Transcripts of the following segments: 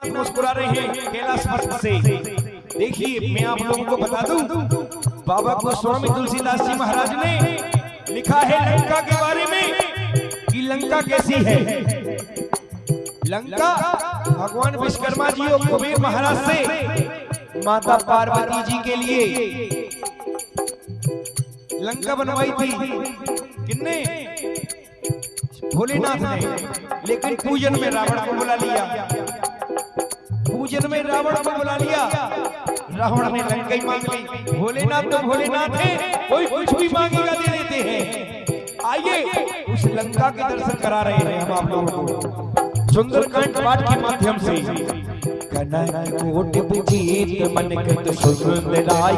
गोपीनाथ मुस्कुरा रहे हैं कैलाश पर्वत से। देखिए मैं आप लोगों को बता दूं, बाबा गोस्वामी तुलसीदास जी महाराज ने लिखा है लंका के बारे में कि लंका कैसी है। लंका भगवान विश्वकर्मा जी और कुबेर महाराज से माता पार्वती जी के लिए लंका बनवाई थी। किन्ने? भोलेनाथ ने। लेकिन पूजन में रावण को बुला लिया, पूजन में रावण को बुला लिया। रावण ने लंका ही मांग ली। भोलेनाथ तो भोलेनाथ है, कोई कुछ भी मांगेगा दे देते हैं। आइए उस लंका के दर्शन करा रहे हैं हम आप लोगों को सुंदरकांड पाठ के माध्यम से। कनक कोटि पूजित मन कृत सुंदराय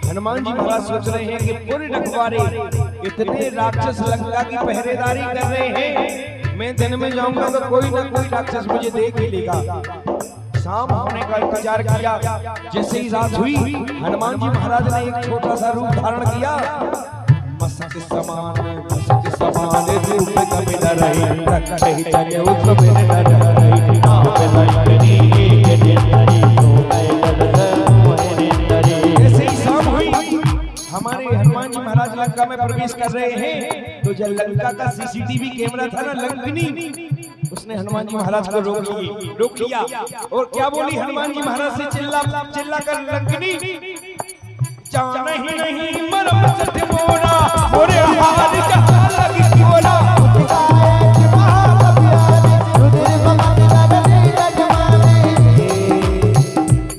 हनुमान जी महाराज सोच रहे हैं कि पूरे रखवारे इतने राक्षस लंका की पहरेदारी कर रहे हैं, मैं दिन में जाऊंगा तो कोई ना कोई राक्षस मुझे देख ही लेगा। शाम होने का इंतजार किया। जैसे ही रात हुई हनुमान जी महाराज ने एक छोटा सा रूप धारण किया। मस्तक समान रूप कपिल रहे रखे चले उस में न रहे आप लंकनी के दिन हमारे हनुमान जी महाराज लंका में प्रवेश कर रहे हैं। तो जब लंका का सीसीटीवी कैमरा था ना लंकनी, उसने हनुमान जी महाराज को रोक लिया और क्या बोली हनुमान जी महाराज से चिल्ला कर लंकनी जाना ही नहीं मरम सत्य मोरा मोरे हाथ जहां लगी बोला।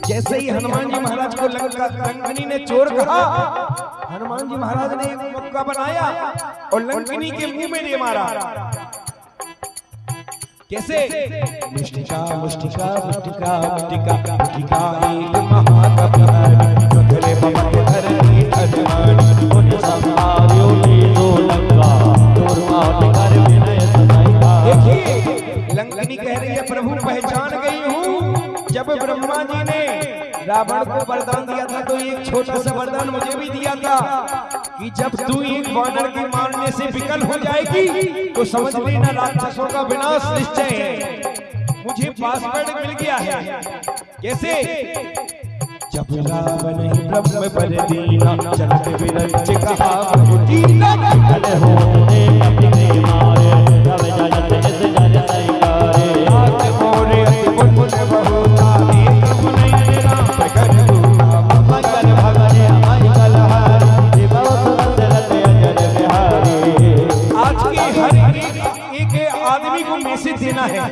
जैसे ही हनुमान जी महाराज को लंकनी ने चोर कहा, हनुमान जी महाराज ने एक मुक्का बनाया और लंकनी के मुंह में दे मारा। कैसे? मुष्टिका मुष्टिका मुष्टिका मुष्टिका मुष्टिका एक महाकवि मथुरे पवन धरती अजमानी उन संभाव्यो लीलो लंका दुर्मात कर विनय सदाई। देखिए लंकनी कह रही है प्रभु पहचान गई हूँ। जब ब्रह्मा जी ने रावण को वरदान दिया था तो एक छोटा सा वरदान मुझे भी दिया था कि जब तू एक वानर के मारने से विकल हो जाएगी तो समझ लेना राक्षसों का विनाश निश्चय है। मुझे पासवर्ड मिल गया है। कैसे? जब रावण ब्रह्म पर दीना चलते विरज कहा दीना विकल होने अपने मारे तब जगत इस जल सैकारे आके मोरे अति मुझ बहुता एक मुनि राम कर मगर भगने मंगल हरि बहुत दशरथ अजर बिहारी। आज के हर एक आदमी को मैसेज देना है,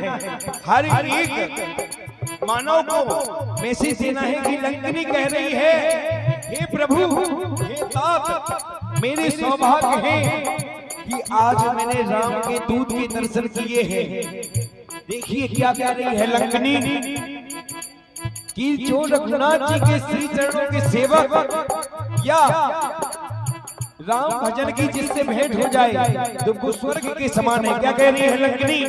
हर एक मानव को मैसेज देना है कि लंकनी कह रही है हे प्रभु हे तात मेरे सौभाग्य है कि आज मैंने राम के दूत के दर्शन किए हैं। देखिए क्या कह रही है लंकनी। कि जो रघुनाथ जी के श्री चरणों के सेवक या राम भजन की जिससे भेंट हो जाए तो वो स्वर्ग के समान है। क्या कह रही है लंकिनी?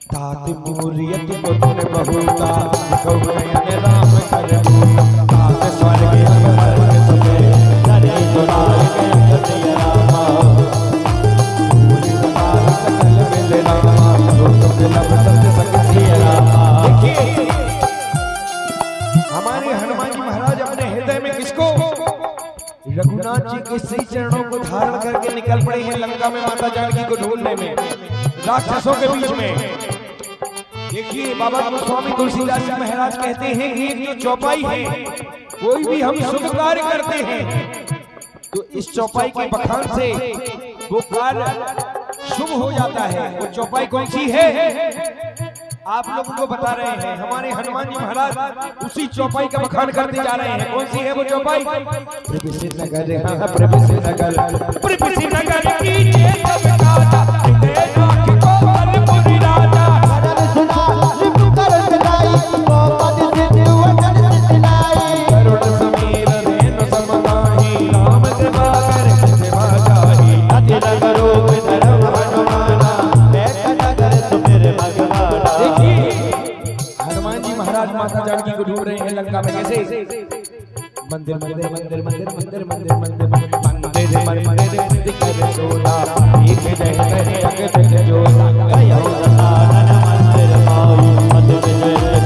तात मूरियत पुत्र बहुता नयन राम कर तात स्वर्ग अमर सुखे नरे दुलार के रामा सकल मिल रामा जो तुम लब सत्य सकती रामा। देखिए हमारे हनुमान जी महाराज अपने हृदय में किसको? रघुनाथ जी के श्री चरणों को धारण करके निकल पड़े हैं लंका में माता जानकी को ढूंढने में, राक्षसों के बीच में। देखिए बाबा गोस्वामी तुलसीदास जी महाराज कहते हैं कि एक जो चौपाई है, कोई भी हम शुभ कार्य करते हैं तो इस चौपाई के बखान से वो कार्य शुभ हो जाता है। वो चौपाई कौन सी है? आप लोगों को बता रहे हैं। हमारे हनुमान जी महाराज उसी चौपाई का बखान करते जा रहे हैं। कौन सी है वो चौपाई? प्रभृति नगर, प्रभृति नगर, प्रभृति नगर की माता जानकी को ढूंढ रहे हैं लंका में। कैसे? मंदिर मंदिर मंदिर मंदिर मंदिर मंदिर मंदिर मंदिर मंदिर मंदिर सोना एक जय करे अगत जोता गयो दसानन मंदिर पाई मंदिर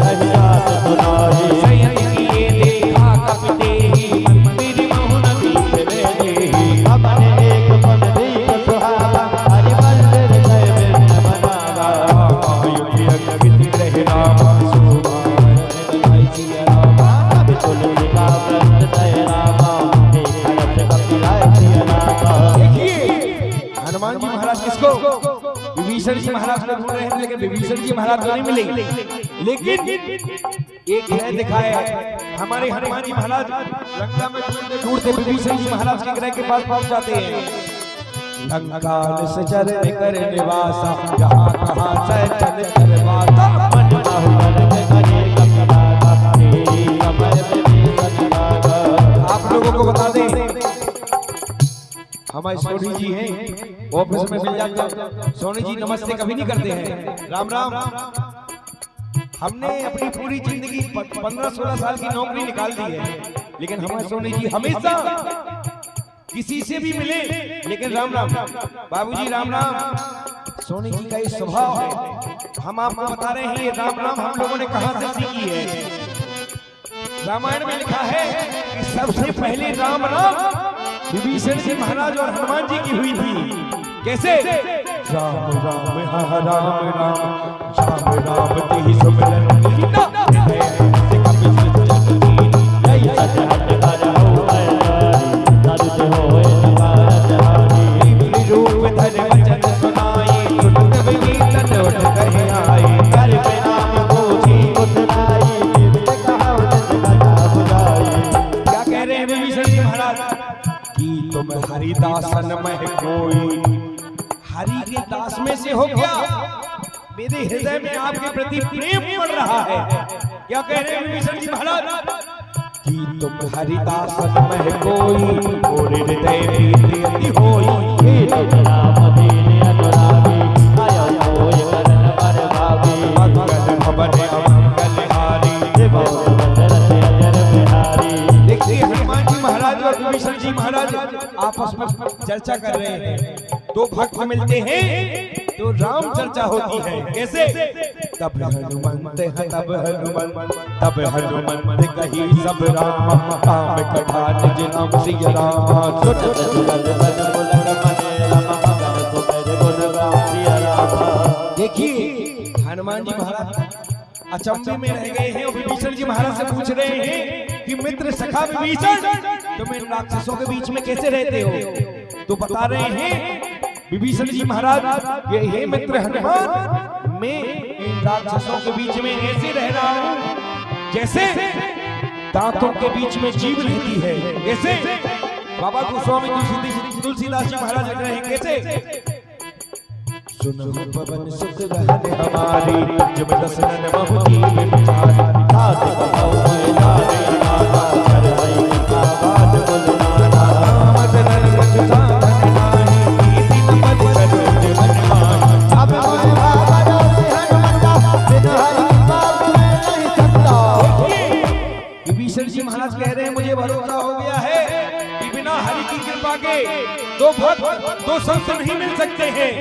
कहि जात सुनाई सयन किए देखा कपते ही मंदिर मोहन बीत देही अपने एक पन दीप सुहावा हरि मंदिर जय बिन बनावा आयु अगति रहे राम हनुमान जी महाराज किसको? विभीषण जी महाराज को ढूंढ रहे हैं, लेकिन विभीषण जी महाराज तो नहीं मिले। लेकिन एक है दिखाया हमारे हनुमान जी महाराज लंका में ढूंढते विभीषण जी महाराज के ग्रह के पास पहुंच जाते हैं। लंका निश्चर कर निवासा जहाँ कहाँ सचल करवाता मन बाहुबल करे कपिलाता तेरी कमर में विभीषण राजा। आप लोगों को बता दें हमारे सोनी जी हैं, ऑफिस में मिल जाते हैं। सोनी जी नमस्ते कभी नहीं करते हैं। राम राम। हमने अपनी पूरी जिंदगी 15-16 साल की नौकरी निकाल दी है, लेकिन हमारे सोनी जी हमेशा किसी से भी मिले लेकिन राम राम। बाबूजी राम राम। सोनी जी का ये स्वभाव है। हम आपको बता रहे हैं ये राम राम हम लोगों ने कहां से सीखी है। रामायण में लिखा है कि सबसे पहले राम राम विभीषण जी महाराज और हनुमान जी की हुई थी। कैसे? राम राम हा राम राम श्याम राम तेहि सुमिरन कीना रूप धर वचन सुनाई सुनत विनीत उठ कहे आई कर पे नाम पूछी उतराई कहा बुझाई। क्या कह रहे हैं विभीषण जी महाराज? कि तुम हरिदासन में कोई हरि के दास में से हो क्या? मेरे हृदय में आपके प्रति प्रेम बढ़ रहा है। क्या कह रहे हैं विभीषण जी महाराज? कि तुम हरिदासन में कोई और हृदय प्रीति होई हे राम दीन अनुरागी आया कोई करन पर भागी मंगल भवन मंगल हारी देवो दशरथ अजर बिहारी। देखिए हनुमान जी महाराज और विभीषण जी महाराज आपस में चर्चा कर रहे हैं। दो भक्त मिलते हैं तो राम चर्चा होती है। कैसे? तब हनुमंत तब हनुमंत तब हनुमंत कही सब राम काम कथा निज नाम सिय राम सुनत जुगल बन मुलक मने राम मगन सुमेर गुण गाम सिय राम। देखिए हनुमान जी महाराज अचंभे में रह गए हैं और विभीषण जी महाराज से पूछ रहे हैं कि मित्र सखा विभीषण तुम इन राक्षसों के बीच में कैसे रहते हो? तो बता रहे हैं विभीषण जी महाराज ये हे मित्र हनुमान मैं इन राक्षसों के बीच में ऐसे रह रहा हूं जैसे दांतों के बीच में जीभ रहती है। कैसे? बाबा गोस्वामी तुलसीदास जी महाराज लिख रहे हैं। कैसे? सुनो पवन सुख रहने हमारी, जब दसनन महु जीव विचारी। तात बताओ मैं जाने नाना, कर रही का बात बोलना। मदन मधुता मन नाही, दीदी न मत करो मन माही। अब मैं बाबा से हनुमंता, बिन हरि की बात मैं नहीं सकता। विभीषण जी महाराज कह रहे हैं मुझे भरोसा हो गया है कि बिना हरि की कृपा के दो भक्त दो संत नहीं मिल सकते हैं।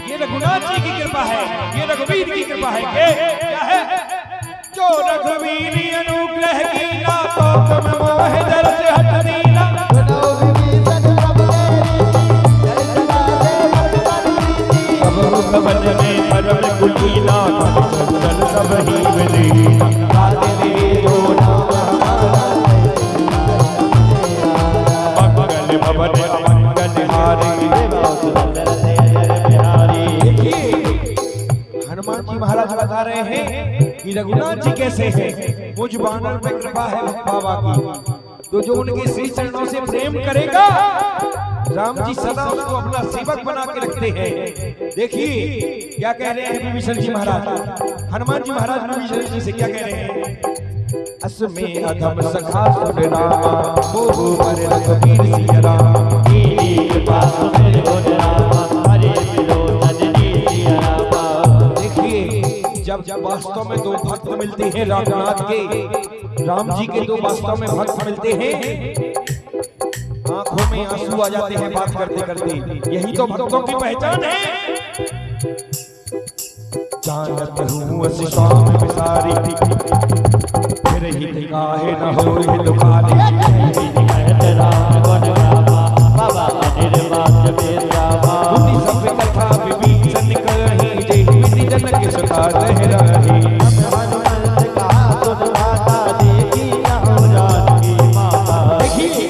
ये रघुनाथ जी की कृपा है, ये रघुवीर की कृपा है। क्या है? जो रघुवीर अनुग्रह कीना, तो तुम मोह दर्द हट दीना। भवन में परम कुलीना, चंदन सब ही विलीना। जो नाम मंगल भवन अमंगल हारी। हनुमान जी महाराज बता रहे हैं कि रघुनाथ जी कैसे हैं। मुझ बानर पे कृपा है बाबा की, तो जो उनके श्री चरणों से प्रेम करेगा, राम जी सदा उसको अपना सेवक बना के रखते हैं। देखिए क्या कह रहे हैं विभीषण जी महाराज। हनुमान जी महाराज विभीषण जी से क्या कह रहे हैं? असमें अधम सखा सुन रामा, मोह पर रघुवीर सिया रामा। कृपा सुन गुण रामा, हरे विलोचन जी सिया रामा। देखिए जब वास्तव में दो भक्त मिलते हैं रघुनाथ के, राम जी के दो वास्तव में भक्त मिलते हैं, आंखों में आंसू आ जाते हैं बात करते करते। यही तो भक्तों की पहचान है। जानत हूँ अस स्वामी विसारी, फिर ही काहे न होए दुखारी। कहत राम गुण गावा, बाबा निर्वाच में रामा। मुनि सब कथा विभीषण कहि, जे विधि जनक सुता रह रही। हनुमंत कहा सुन माता, देखी न जानकी माता। देखिए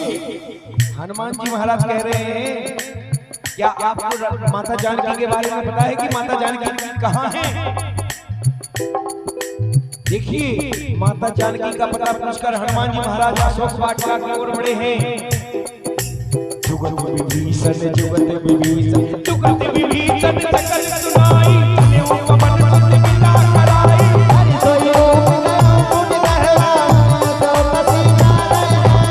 हनुमान जी महाराज कह रहे हैं, क्या आपको माता जानकी के बारे में पता है कि माता जानकी कहाँ है? देखिए माता जानकी का पता पूछकर हनुमान जी महाराज अशोक वाटिका की ओर बढ़े हैं। जुगत विभीषण जुगत विभीषण जुगत विभीषण सकल सुनाई, नेउ पवन सुत पिता कराई। हरि सोयो गुण गहरा, तो पसीना रहना।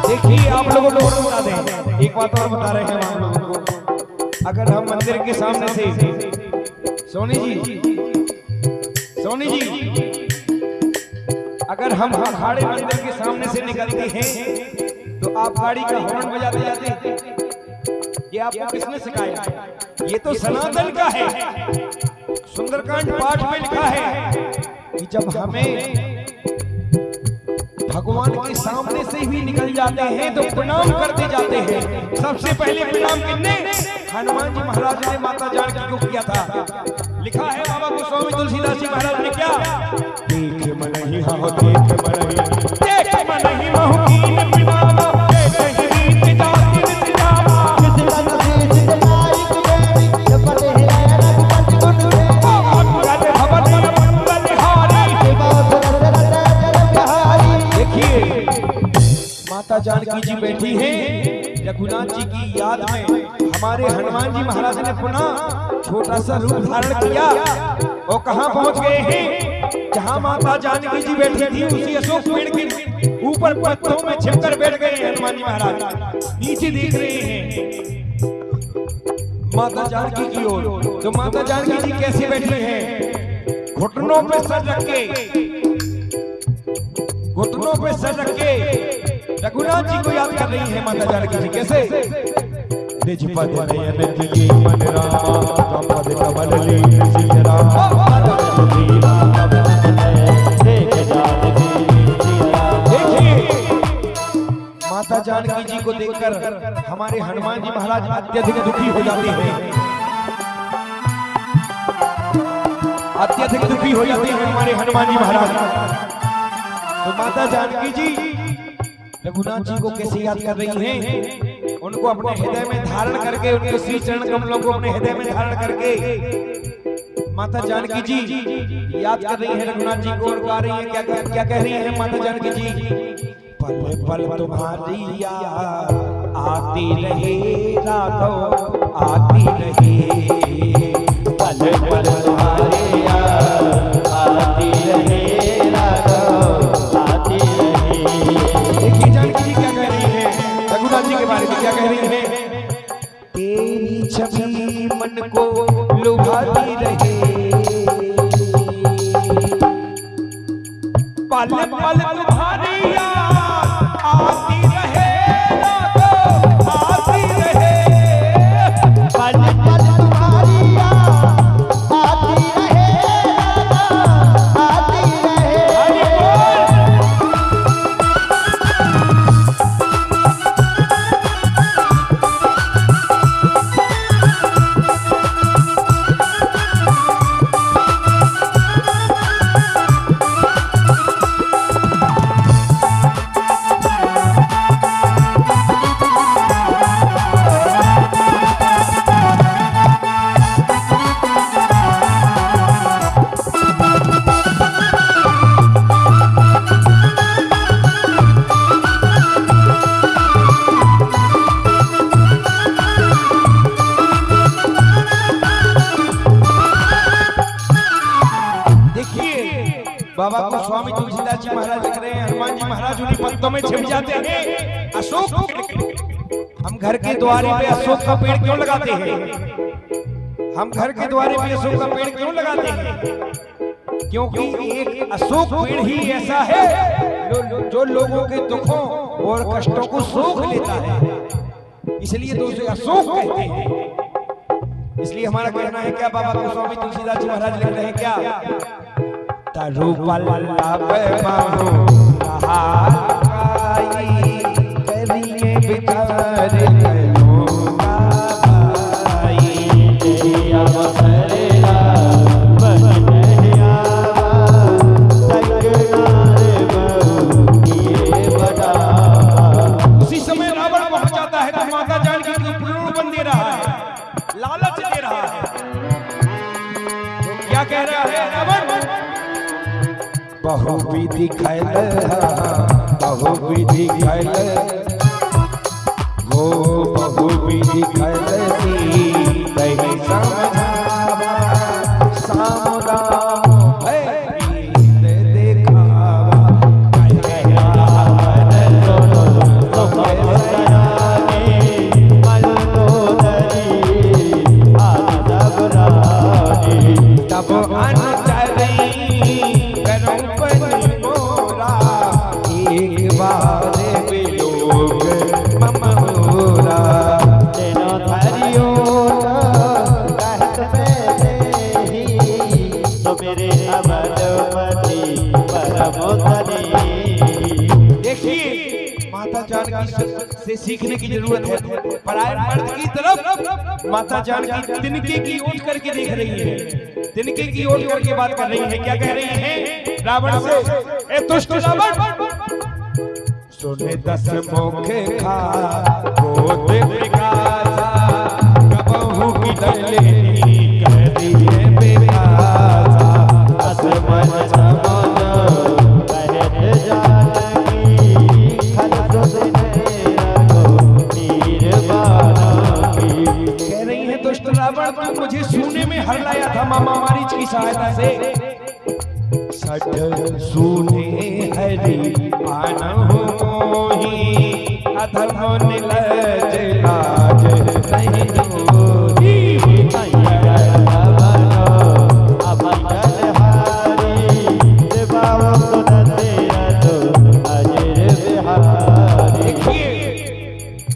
देखिए आप लोगों को और बता दें, एक बात और बता रहे हैं हम लोगों को। अगर हम मंदिर के सामने से सोनी जी अगर हम अखाड़े मंदिर के सामने से निकलते हैं तो आप गाड़ी का हॉर्न बजाते जाते हैं। ये आपको किसने सिखाया? ये तो सनातन का है। सुंदरकांड पाठ में लिखा है कि जब हमें भगवान के सामने से ही निकल जाते हैं तो प्रणाम करते जाते हैं। सबसे पहले प्रणाम किसने? हनुमान जी महाराज ने माता जानकी को किया था। लिखा है बाबा गोस्वामी तुलसीदास जी महाराज ने क्या? देख मनहि हहुँ देख मनहि, देख मनहि महु कीन प्रणामा। देख रीत जाति नित जामा, किस तन शीश नायक बेनी, जपत है रघुपति गुण बेनी। मंगल भवन मंगल हारी, शिव दशरथ बिहारी। देखिए माता जानकी जी बैठी हैं रघुनाथ जी की याद में। हमारे हनुमान जी महाराज ने पुनः छोटा सा रूप धारण किया और कहां पहुंच गए हैं? जहां माता जानकी जी बैठी थी उसी अशोक पेड़ के ऊपर पत्तों में छिपकर बैठ गए हनुमान जी महाराज। नीचे देख रहे हैं माता जानकी की ओर। तो माता जानकी जी कैसे बैठी हैं? घुटनों पे सर रख के, घुटनों पे सर रख के रघुनाथ जी को याद कर रही है माता जानकी जी। कैसे? निज पद नयन दिए मन रामा, राम पद कमल लीन सिय रामा। देखिए माता जानकी जी को देखकर हमारे हनुमान जी महाराज अत्यधिक दुखी हो जाते हैं, अत्यधिक दुखी हो जाते हैं हमारे हनुमान जी महाराज। तो माता जानकी जी रघुनाथ जी को कैसे याद कर रही हैं? उनको अपने हृदय में धारण करके, उनके श्री चरण कमलों को अपने हृदय में धारण करके माता जानकी जी याद कर रही है रघुनाथ जी को और गा रही है। क्या कह रही है माता जानकी जी? पल पल तुम्हारी याद आती रहे राघव आती रहे, पल पल तुम्हारे याद आती रहे राघव आती रहे। देखिए जानकी जी क्या कह रही है रघुनाथ जी के बारे में, क्या कह रही है? तेरी छवि मन को लुभाती रहे, पल पल तुम्हारी याद आती रहे राघव आती रहे, पल पल तुम्हारी याद आती रहे राघव आती रहे। बाबा को स्वामी तुलसीदास जी महाराज लिख रहे हैं, हनुमान जी महाराज उन्हीं पत्तों में छिप जाते हैं। अशोक, हम घर के द्वारे पे अशोक का पेड़ क्यों लगाते हैं? हम घर के द्वारे पे अशोक का पेड़ क्यों लगाते हैं? क्योंकि एक अशोक पेड़ ही ऐसा है जो लोगों के दुखों और कष्टों को सोख लेता है, इसलिए तो उसे अशोक कहते हैं। इसलिए हमारा कहना है क्या, बाबा को स्वामी तुलसीदास जी महाराज लिख रहे हैं क्या? तरु पल्लव मानो कहाई करिए विचार करो भाई, तेरी अवसरेला बन नहीं आवा तकरार बहुए बड़ा। उसी समय रावण पहुंच जाता है तो माता जानकी को प्रलोभन दे रहा है, लालच दे रहा है। तो क्या कह रहा है रावण? बहुविधि खैल बहुविधि खैल वो बहुविधि खैल नहीं समझावा, साम राम देखावा, तब अनुचरी एक बार विलोक ममोरा, तेनो धरियो कहत में ही तो मेरे अवधपति परम धनी। देखिए माता जानकी से सीखने की जरूरत है। पराये मर्द की तरफ माता जानकी तिनके की ओर करके देख रही है, तिनके की ओर करके बात कर रही है। क्या कह रही है रावण से? ए दुष्ट रावण, सुने 10 मुख खा गोद विकासा, कबहू की दलेनी कह दिए बेकासा, असमन समन कहत जानकी खल सुने रघु वीर बाराकी। कह रही है दुष्ट रावण, तू मुझे सोने में हर लाया था मामा मारीच की सहायता से, सठ सुने हरि आनहु मोही, अधर्म निलज लाज नहीं जोही,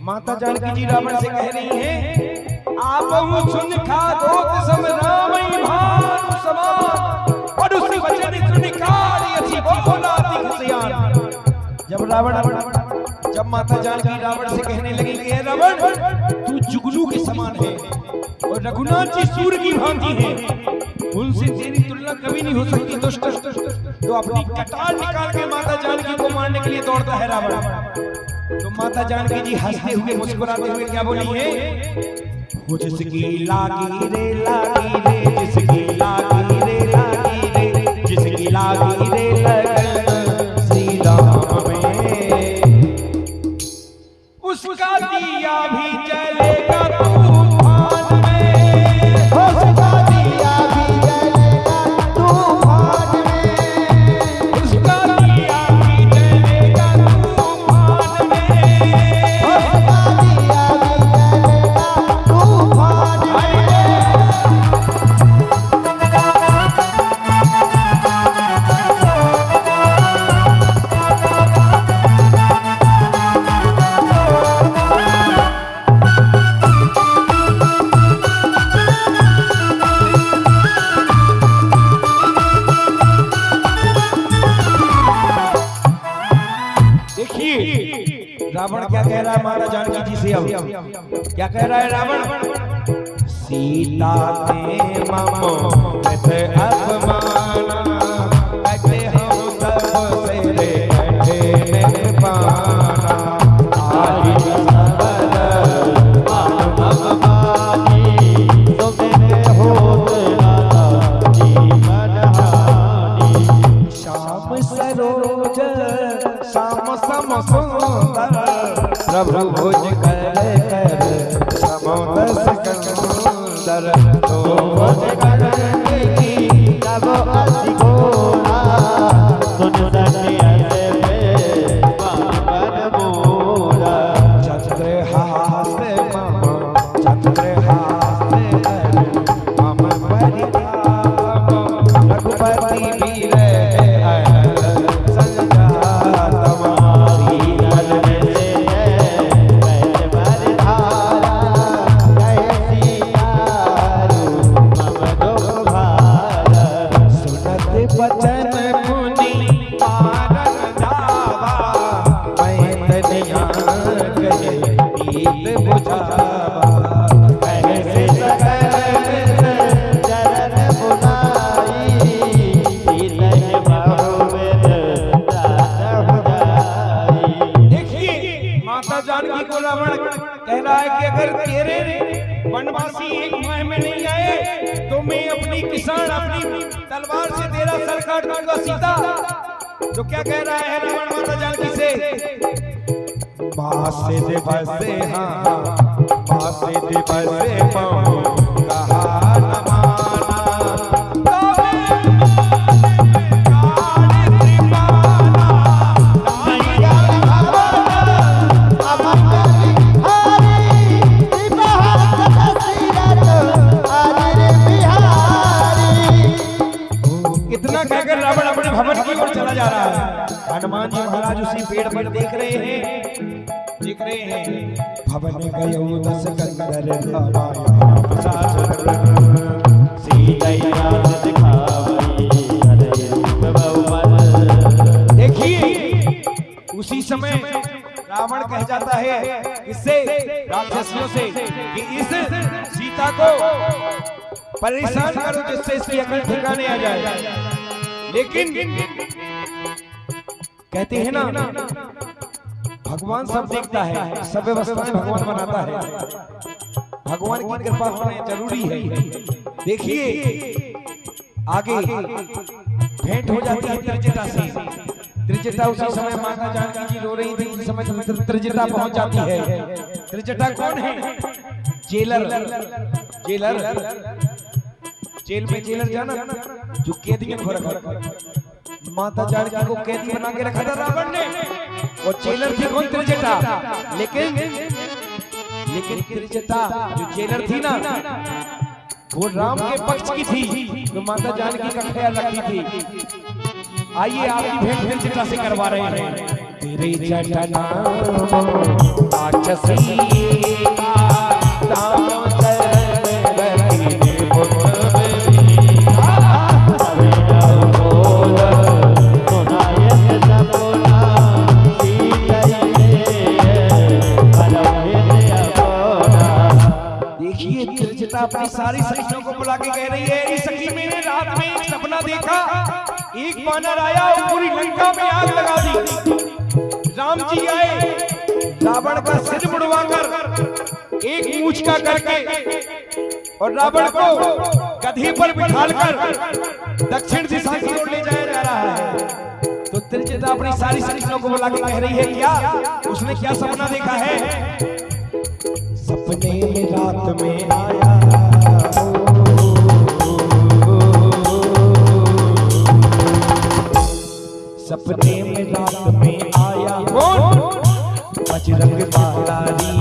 माता जानकी जी रावण से कह रही हैं, आप सुन खा दोत सम रामई भानु समान, और उसी वचन सुनिकार यथि बोला अधिक सियान। जब माता जानकी रावण से कहने लगी कि हे रावण, तू जुगनू के समान है और रघुनाथ जी सूर्य की भांति है, उनसे तेरी तुलना कभी नहीं हो सकती दुष्ट। तो अपनी कटार निकाल के माता जानकी को मारने के लिए दौड़ता है रावण। तो माता जानकी जी हंसते हुए मुस्कुराते हुए क्या बोली है? वो जिसकी लागी रे जिसकी लागी रे जिसकी लागी रे लगन श्री राम में, उसका देखिए रावण क्या कह रहा है माता जानकी जी से। अब क्या कह रहा है रावण? सीता ने ममो अपमाना बैठे हम सब से बैठे निर्वाणा आज सरोज श्याम सम सुंदर प्रभु भोज कर समोदस कंदर तो भोज करने की तब अति घोरा सुन सके पे बाबर मोरा चंद्रहास मम चंद्रहास मम परिताप रघुपति वीर कह रहा है कि अगर तेरे वनवासी एक माह में नहीं आए तो मैं अपनी किसान अपनी तलवार से तेरा सर काट दूंगा सीता। तो क्या कह रहा है रावण माता जानकी से? बासे दे बसे हाँ बासे दे बसे पाऊं कहा न माना भवन की ओर चला जा रहा है। हनुमान जी महाराज उसी पेड़ पर देख रहे हैं भवन गयो दस कंदर देखिए उसी समय रावण कह जाता है इससे राक्षसियों से कि इस सीता को परेशान करो जिससे इसकी अकल ठिकाने आ जाए। लेकिन कहते हैं ना भगवान सब देखता है, सब व्यवस्थाएं भगवान बनाता है, भगवान की कृपा होना जरूरी है। देखिए आगे भेंट हो जाती है त्रिजटा से। त्रिजटा उसी समय माता जानकी जी रो रही थी, उसी समय त्रिजटा पहुंच जाती है। त्रिजटा कौन है? जेलर। जेल में जेलर जाना जो कैदियों को रखा, माता जानकी को कैदी बना के रखा था रावण ने। और जेलर थी कौन? त्रिजटा। लेकिन त्रिजटा जो जेलर थी ना वो राम के पक्ष की थी, तो माता जानकी का ख्याल रखती थी। आइए आपकी भेंट त्रिजटा से करवा रहे हैं। तेरे जटा राक्षसी अपनी सारी सखियों को बुला के कह रही है सखी मैंने रात में एक सपना देखा, एक वानर आया और पूरी लंका में आग लगा दी। राम जी आए, रावण का सिर मुड़वाकर एक मूंछ का करके और रावण को गधे पर बिठाकर दक्षिण दिशा की ओर ले जाया जा रहा है। तो त्रिजटा अपनी सारी सखियों को बुला के कह रही है क्या उसने क्या सपना देखा है? सपने में रात में आया सपने में रात में आया कौन? बजरंग बालारी